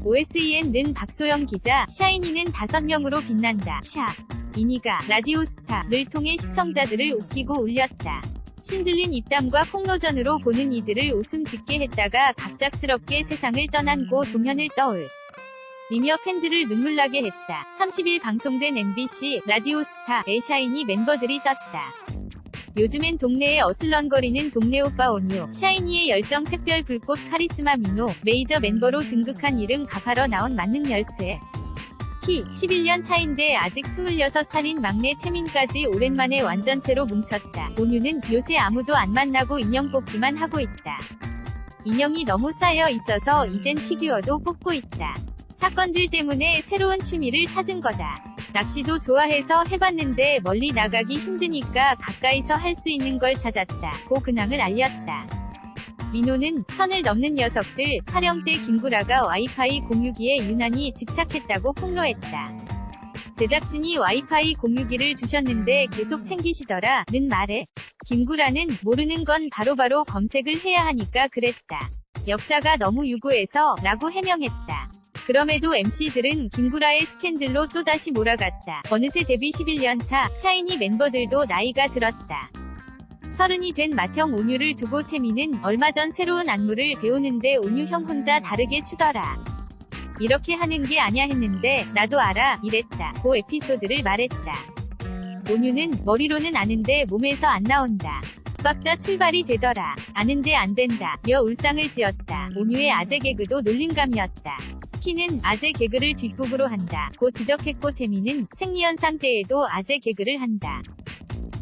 OSEN는 박소영 기자, 샤이니는 5명으로 빛난다. 샤. 이니가 라디오스타를 통해 시청자들을 웃기고 울렸다. 신들린 입담과 폭로전으로 보는 이들을 웃음 짓게 했다가 갑작스럽게 세상을 떠난 고 종현을 떠올리며 팬들을 눈물나게 했다. 30일 방송된 MBC 라디오스타의 샤이니 멤버들이 떴다. 요즘엔 동네에 어슬렁거리는 동네 오빠 온유, 샤이니의 열정 샛별 불꽃 카리스마 민호, 메이저 멤버로 등극한 이름 가파러 나온 만능 열쇠. 키 11년 차인데 아직 26살인 막내 태민까지 오랜만에 완전체로 뭉쳤다. 온유는 요새 아무도 안 만나고 인형 뽑기만 하고 있다. 인형이 너무 쌓여 있어서 이젠 피규어도 뽑고 있다. 사건들 때문에 새로운 취미를 찾은 거다. 낚시도 좋아해서 해봤는데 멀리 나가기 힘드니까 가까이서 할 수 있는 걸 찾았다. 고 근황을 알렸다. 민호는 선을 넘는 녀석들, 촬영 때 김구라가 와이파이 공유기에 유난히 집착했다고 폭로했다. 제작진이 와이파이 공유기를 주셨는데 계속 챙기시더라 는 말에 김구라는 모르는 건 바로바로 검색을 해야 하니까 그랬다. 역사가 너무 유구해서 라고 해명했다. 그럼에도 MC들은 김구라의 스캔들로 또다시 몰아갔다. 어느새 데뷔 11년 차 샤이니 멤버들도 나이가 들었다. 30이 된 맏형 온유를 두고 태민은 얼마 전 새로운 안무를 배우는데 온유 형 혼자 다르게 추더라. 이렇게 하는 게 아냐 했는데 나도 알아 이랬다. 고 에피소드를 말했다. 온유는 머리로는 아는데 몸에서 안 나온다. 박자 출발이 되더라. 아는데 안 된다. 며 울상을 지었다. 온유의 아재 개그도 놀림감이었다. 키는 아재 개그를 뒷북으로 한다. 고 지적했고 태민은 생리현상 때에도 아재 개그를 한다.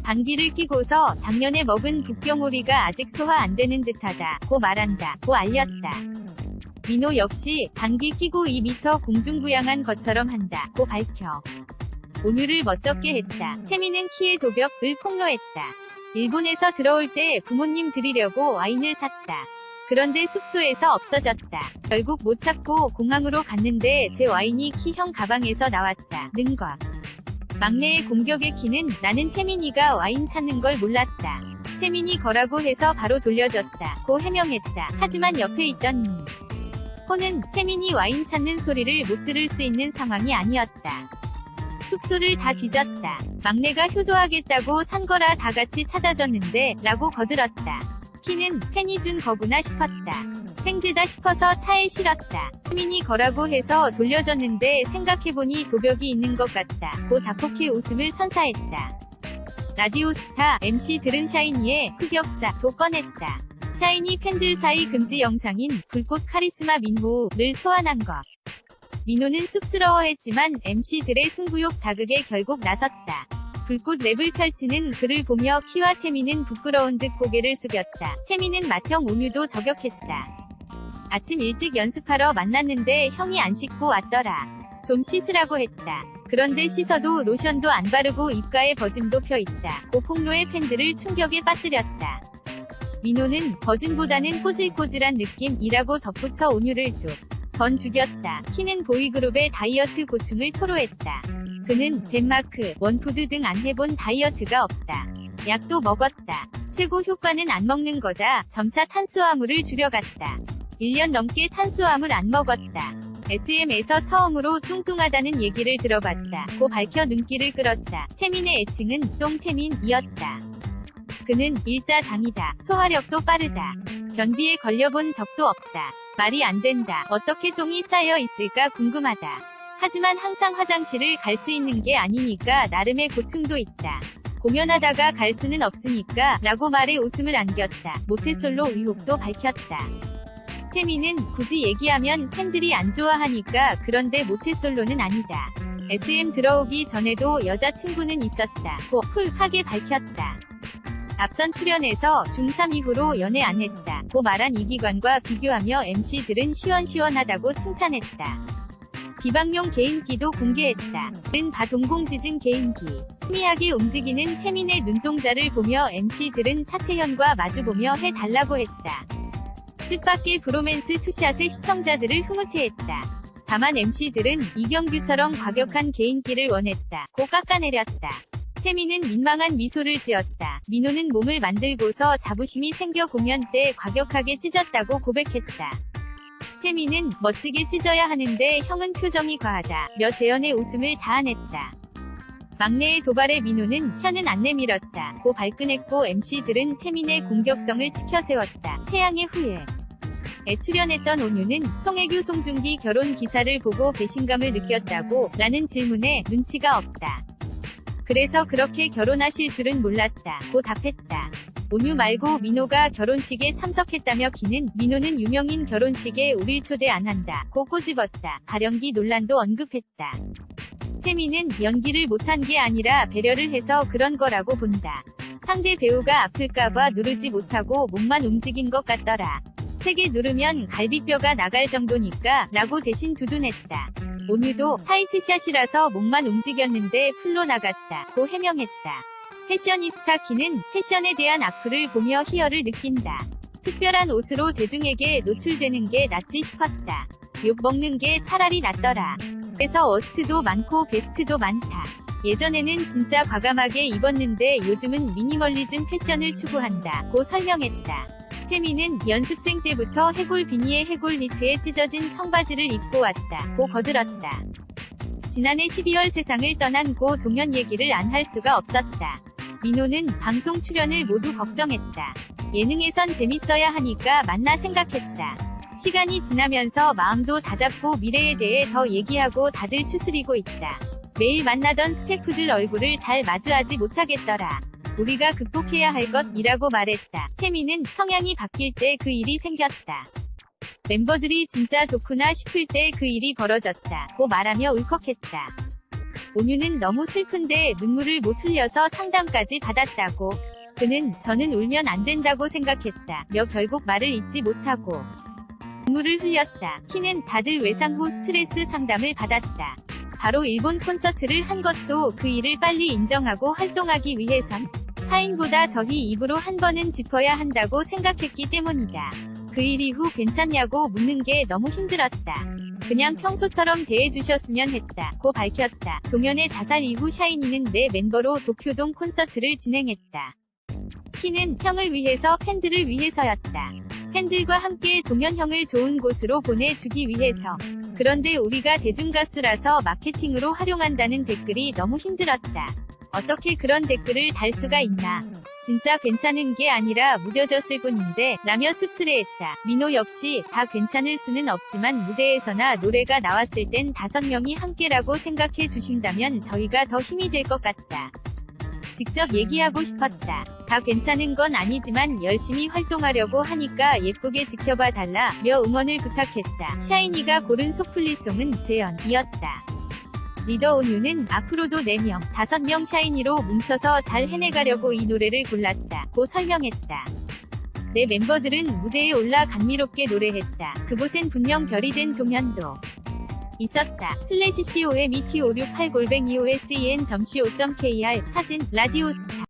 방귀를 끼고서 작년에 먹은 북경오리가 아직 소화 안 되는 듯하다. 고 말한다. 고 알렸다. 민호 역시 방귀 끼고 2m 공중부양한 것처럼 한다. 고 밝혀 온유를 멋쩍게 했다. 태민은 키의 도벽을 폭로했다. 일본에서 들어올 때 부모님 드리려고 와인을 샀다. 그런데 숙소에서 없어졌다. 결국 못 찾고 공항으로 갔는데 제 와인이 키형 가방에서 나왔다. 는 것. 막내의 공격의 키는 나는 태민이가 와인 찾는 걸 몰랐다. 태민이 거라고 해서 바로 돌려줬다. 고 해명했다. 하지만 옆에 있던 호는 태민이 와인 찾는 소리를 못 들을 수 있는 상황이 아니었다. 숙소를 다 뒤졌다. 막내가 효도하겠다고 산 거라 다 같이 찾아줬는데 라고 거들었다. 키는 팬이 준 거구나 싶었다. 횡재다 싶어서 차에 실었다. 태민이 거라고 해서 돌려줬는데 생각해보니 도벽이 있는 것 같다. 고 자폭해 웃음을 선사했다. 라디오스타 MC들은 샤이니의 흑역사도 꺼냈다. 샤이니 팬들 사이 금지 영상인 불꽃 카리스마 민호를 소환한 것. 민호는 쑥스러워했지만 MC들의 승부욕 자극에 결국 나섰다. 불꽃 랩을 펼치는 그를 보며 키와 태민은 부끄러운 듯 고개를 숙였다. 태민은 맏형 온유도 저격했다. 아침 일찍 연습하러 만났는데 형이 안 씻고 왔더라. 좀 씻으라고 했다. 그런데 씻어도 로션도 안 바르고 입가에 버짐도 펴있다. 고 폭로의 팬들을 충격에 빠뜨렸다. 민호는 버즌보다는 꼬질꼬질한 느낌이라고 덧붙여 온유를 두 번 죽였다. 키는 보이그룹의 다이어트 고충을 토로했다. 그는 덴마크, 원푸드 등 안 해본 다이어트가 없다. 약도 먹었다. 최고 효과는 안 먹는 거다. 점차 탄수화물을 줄여갔다. 1년 넘게 탄수화물 안 먹었다. SM에서 처음으로 뚱뚱하다는 얘기를 들어봤다. 고 밝혀 눈길을 끌었다. 태민의 애칭은 똥태민이었다. 그는 일자장이다. 소화력도 빠르다. 변비에 걸려본 적도 없다. 말이 안 된다. 어떻게 똥이 쌓여 있을까 궁금하다. 하지만 항상 화장실을 갈 수 있는 게 아니니까 나름의 고충도 있다. 공연하다가 갈 수는 없으니까 라고 말에 웃음을 안겼다. 모태솔로 의혹도 밝혔다. 태민은 굳이 얘기하면 팬들이 안 좋아하니까 그런데 모태솔로는 아니다. SM 들어오기 전에도 여자친구는 있었다. 고 쿨하게 밝혔다. 앞선 출연에서 중3 이후로 연애 안 했다. 고 말한 이기관과 비교하며 MC들은 시원시원하다고 칭찬했다. 비방용 개인기도 공개했다. 은 바동공지진 개인기. 희미하게 움직이는 태민의 눈동자를 보며 MC들은 차태현과 마주보며 해달라고 했다. 뜻밖의 브로맨스 투샷에 시청자들을 흐뭇해했다. 다만 MC들은 이경규처럼 과격한 개인기를 원했다. 고 깎아내렸다. 태민은 민망한 미소를 지었다. 민호는 몸을 만들고서 자부심이 생겨 공연 때 과격하게 찢었다고 고백했다. 태민은 멋지게 찢어야 하는데 형은 표정이 과하다. 며 재현의 웃음을 자아냈다. 막내의 도발에 민호는 혀는 안 내밀었다. 고 발끈했고 MC들은 태민의 공격성을 치켜세웠다. 태양의 후예. 에 출연했던 온유는 송혜교 송중기 결혼 기사를 보고 배신감을 느꼈다고 라는 질문에 눈치가 없다. 그래서 그렇게 결혼하실 줄은 몰랐다. 고 답했다. 온유 말고 민호가 결혼식에 참석했다며 키는 민호는 유명인 결혼식에 우릴 초대 안 한다. 고 꼬집었다. 발연기 논란도 언급했다. 태민은 연기를 못한 게 아니라 배려를 해서 그런 거라고 본다. 상대 배우가 아플까봐 누르지 못하고 몸만 움직인 것 같더라. 세게 누르면 갈비뼈가 나갈 정도니까 라고 대신 두둔했다. 온유도 타이트샷이라서 목만 움직였는데 풀로 나갔다. 고 해명했다. 패셔니스타 키는 패션에 대한 악플을 보며 희열을 느낀다. 특별한 옷으로 대중에게 노출되는 게 낫지 싶었다. 욕 먹는 게 차라리 낫더라. 그래서 워스트도 많고 베스트도 많다. 예전에는 진짜 과감하게 입었는데 요즘은 미니멀리즘 패션을 추구한다. 고 설명했다. 태민은 연습생 때부터 해골 비니에 해골 니트에 찢어진 청바지를 입고 왔다. 고 거들었다. 지난해 12월 세상을 떠난 고 종현 얘기를 안 할 수가 없었다. 민호는 방송 출연을 모두 걱정했다. 예능에선 재밌어야 하니까 맞나 생각했다. 시간이 지나면서 마음도 다잡고 미래에 대해 더 얘기하고 다들 추스리고 있다. 매일 만나던 스태프들 얼굴을 잘 마주하지 못하겠더라. 우리가 극복해야 할 것이라고 말했다. 태민은 성향이 바뀔 때 그 일이 생겼다. 멤버들이 진짜 좋구나 싶을 때 그 일이 벌어졌다. 고 말하며 울컥했다. 온유는 너무 슬픈데 눈물을 못 흘려서 상담까지 받았다고. 그는 저는 울면 안 된다고 생각했다. 며 결국 말을 잇지 못하고 눈물을 흘렸다. 키는 다들 외상 후 스트레스 상담을 받았다. 바로 일본 콘서트를 한 것도 그 일을 빨리 인정하고 활동하기 위해선 타인보다 저희 입으로 한 번은 짚어야 한다고 생각했기 때문이다. 그 일 이후 괜찮냐고 묻는 게 너무 힘들었다. 그냥 평소처럼 대해주셨으면 했다. 고 밝혔다. 종현의 자살 이후 샤이니는 내 멤버로 도쿄돔 콘서트를 진행했다. 키는 형을 위해서 팬들을 위해서였다. 팬들과 함께 종현 형을 좋은 곳으로 보내주기 위해서. 그런데 우리가 대중가수라서 마케팅으로 활용한다는 댓글이 너무 힘들었다. 어떻게 그런 댓글을 달 수가 있나. 진짜 괜찮은 게 아니라 무뎌졌을 뿐인데 라며 씁쓸해했다. 민호 역시 다 괜찮을 수는 없지만 무대에서나 노래가 나왔을 땐 5명이 함께라고 생각해 주신다면 저희가 더 힘이 될 것 같다. 직접 얘기하고 싶었다. 다 괜찮은 건 아니지만 열심히 활동하려고 하니까 예쁘게 지켜봐 달라 며 응원을 부탁했다. 샤이니가 고른 속풀리송은 재현이었다. 리더 온유는 앞으로도 4명, 5명 샤이니로 뭉쳐서 잘 해내가려고 이 노래를 골랐다. 고 설명했다. 내 멤버들은 무대에 올라 감미롭게 노래했다. 그곳엔 분명 별이 된 종현도 있었다. /COM ET568@OSEN.co.kr 사진 라디오스타